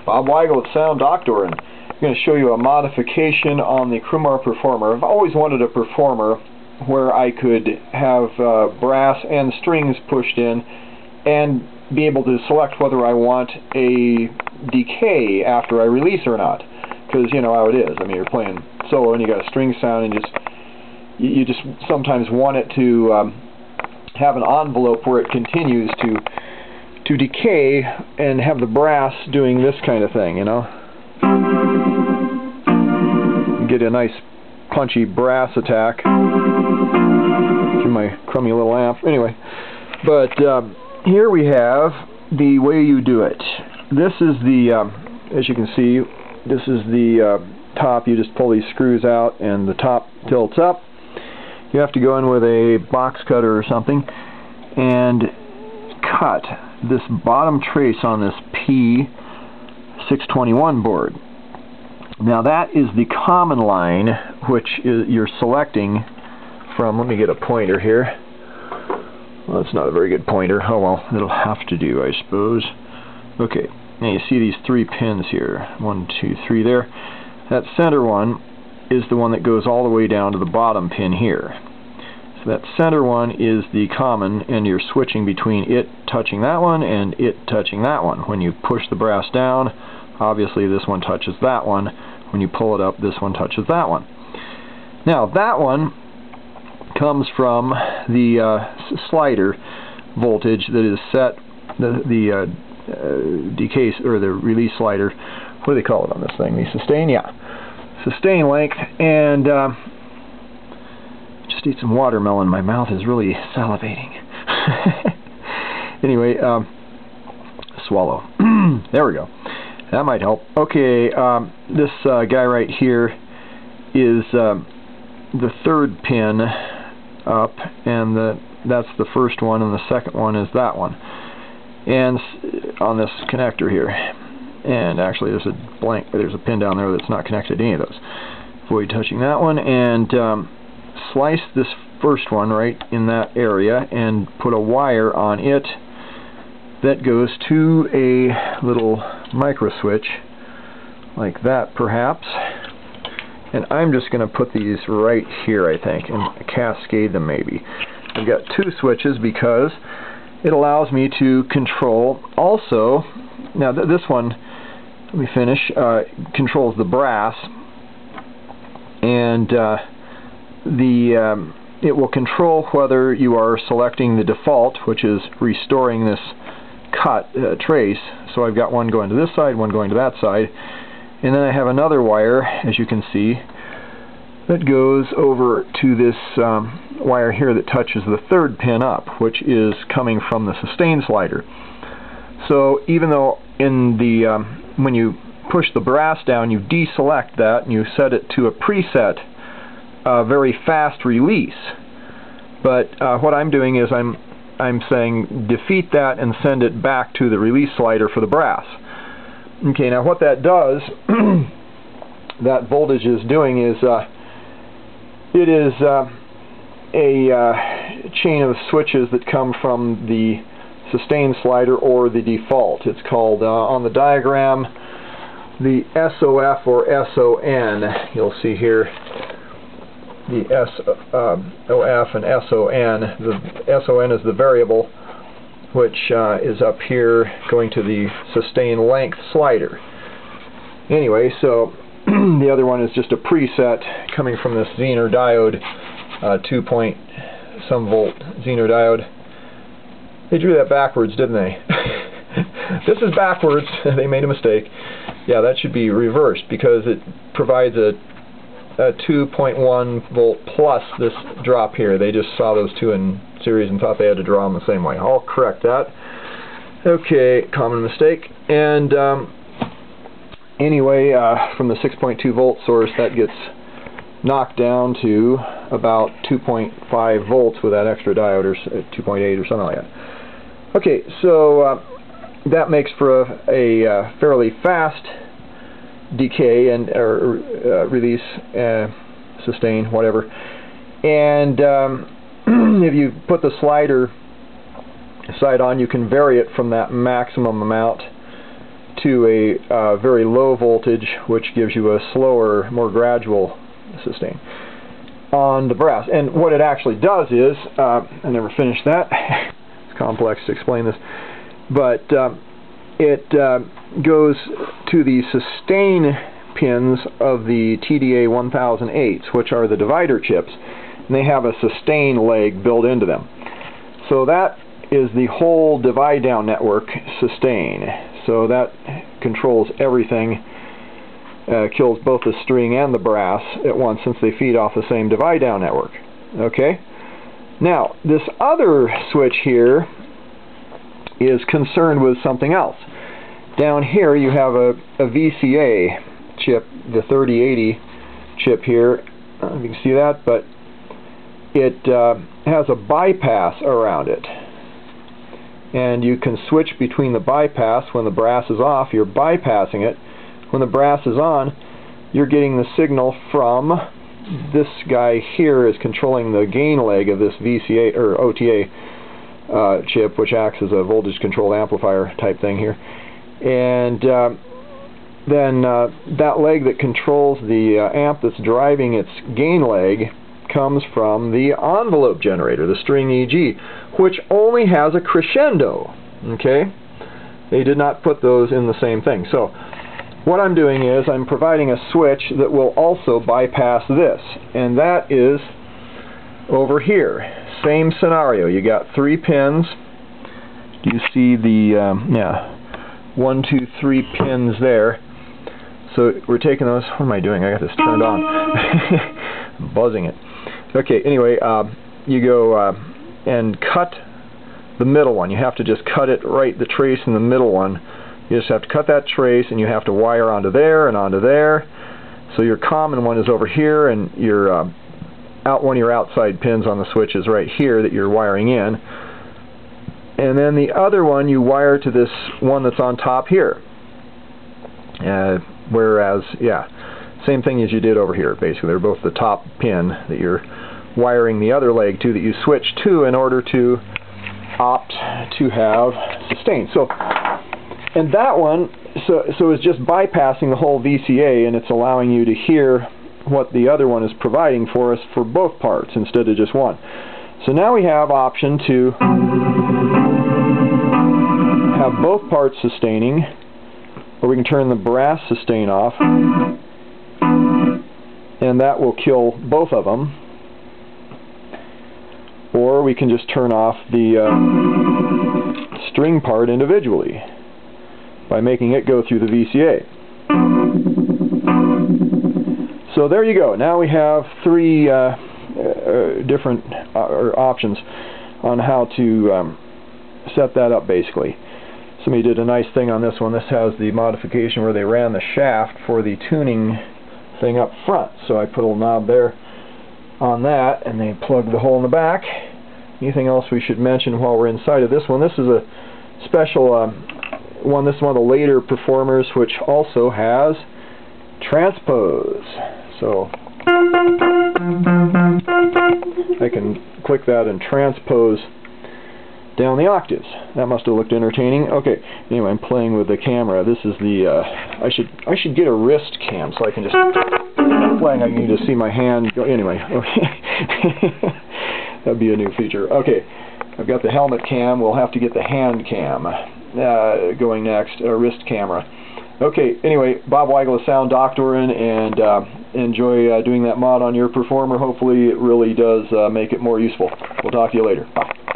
Bob Weigel at Sound Doctorin. I'm going to show you a modification on the Crumar Performer. I've always wanted a Performer where I could have brass and strings pushed in and be able to select whether I want a decay after I release or not. Because you know how it is. I mean, you're playing solo and you got a string sound, and you just sometimes want it to have an envelope where it continues to decay and have the brass doing this kind of thing, you know. Get a nice punchy brass attack through my crummy little amp. Anyway, but here we have the way you do it. This is the, as you can see, this is the top. You just pull these screws out and the top tilts up. You have to go in with a box cutter or something and cut this bottom trace on this P621 board. Now that is the common line, which is, you're selecting from. Let me get a pointer here. Well, that's not a very good pointer. Oh well, it'll have to do, I suppose. Okay, now you see these 3 pins here. 1, 2, 3 there. That center one is the one that goes all the way down to the bottom pin here. So that center one is the common, and you're switching between it touching that one and it touching that one. When you push the brass down, obviously this one touches that one. When you pull it up, this one touches that one. Now that one comes from the slider voltage that is set, the decay or the release slider. What do they call it on this thing? The sustain, yeah, sustain length. And just eat some watermelon. My mouth is really salivating. Anyway, swallow. There we go. That might help. Okay, this guy right here is the 3rd pin up, and that's the first one, and the second one is that one, and on this connector here. And actually, there's a pin down there that's not connected to any of those. Avoid touching that one, and slice this first one right in that area, and put a wire on it that goes to a little micro switch like that, perhaps. And I'm just going to put these right here, I think, and cascade them maybe. I've got 2 switches because it allows me to control also. Now this one, let me finish, controls the brass, and it will control whether you are selecting the default, which is restoring this cut trace. So I've got one going to this side, one going to that side, and then I have another wire, as you can see, that goes over to this wire here that touches the 3rd pin up, which is coming from the sustain slider. So even though in the when you push the brass down, you deselect that and you set it to a preset very fast release. But what I'm doing is I'm saying defeat that and send it back to the release slider for the brass. Okay, now what that does, that voltage is doing is it is a chain of switches that come from the sustain slider or the default. It's called on the diagram the SOF or SON. You'll see here the SOF and SON. The SON is the variable, which is up here going to the sustain length slider. Anyway, so the other one is just a preset coming from this Zener diode, 2-point-some volt Zener diode. They drew that backwards, didn't they? This is backwards. They made a mistake. Yeah, that should be reversed because it provides a 2.1 volt plus this drop here. They just saw those two in series and thought they had to draw them the same way. I'll correct that. Okay, common mistake. And anyway, from the 6.2 volt source, that gets knocked down to about 2.5 volts with that extra diode, or 2.8 or something like that. Okay, so that makes for a fairly fast decay and release, sustain, whatever. And if you put the slider side on, you can vary it from that maximum amount to a very low voltage, which gives you a slower, more gradual sustain on the brass. And what it actually does is, I never finished that. It's complex to explain this, but it goes to the sustain pins of the TDA 1008s, which are the divider chips, and they have a sustain leg built into them. So that is the whole divide down network sustain. So that controls everything, kills both the string and the brass at once, since they feed off the same divide down network. Okay? Now, this other switch here is concerned with something else. Down here you have a VCA chip, the 3080 chip here. I don't know if you can see that, but it has a bypass around it. And you can switch between the bypass. When the brass is off, you're bypassing it. When the brass is on, you're getting the signal from this guy here is controlling the gain leg of this VCA or OTA chip, which acts as a voltage controlled amplifier type thing here. And then that leg that controls the amp that's driving its gain leg comes from the envelope generator, the string EG, which only has a crescendo. Okay? They did not put those in the same thing. So what I'm doing is I'm providing a switch that will also bypass this, and that is over here. Same scenario. You got 3 pins. Do you see the 1, 2, 3 pins there? So we're taking those. What am I doing? I got this turned on. I'm buzzing it. Okay, anyway, you go and cut the middle one. You have to just cut it right, the trace in the middle one. You just have to cut that trace, and you have to wire onto there and onto there. So your common one is over here, and your one of your outside pins on the switch is right here that you're wiring in. And then the other one you wire to this one that's on top here. Whereas, yeah, same thing as you did over here. Basically, they're both the top pin that you're wiring the other leg to, that you switch to in order to opt to have sustain. So, and that one, so is just bypassing the whole VCA, and it's allowing you to hear what the other one is providing for us for both parts instead of just one. So now we have option to have both parts sustaining, or we can turn the brass sustain off, and that will kill both of them. Or we can just turn off the string part individually by making it go through the VCA. So there you go. Now we have 3 different options on how to set that up, basically. Somebody did a nice thing on this one. This has the modification where they ran the shaft for the tuning thing up front. So I put a little knob there on that, and they plugged the hole in the back. Anything else we should mention while we're inside of this one? This is a special one. This is one of the later Performers, which also has transpose. So I can click that and transpose down the octaves. That must have looked entertaining. Okay, anyway, I'm playing with the camera. This is the I should get a wrist cam so I can just playing. I can just see my hand go. Anyway, okay. That'd be a new feature. Okay, I've got the helmet cam. We'll have to get the hand cam going next, wrist camera. Okay, anyway, Bob Weigel of Sound Doctorin, and enjoy doing that mod on your Performer. Hopefully it really does make it more useful. We'll talk to you later. Bye.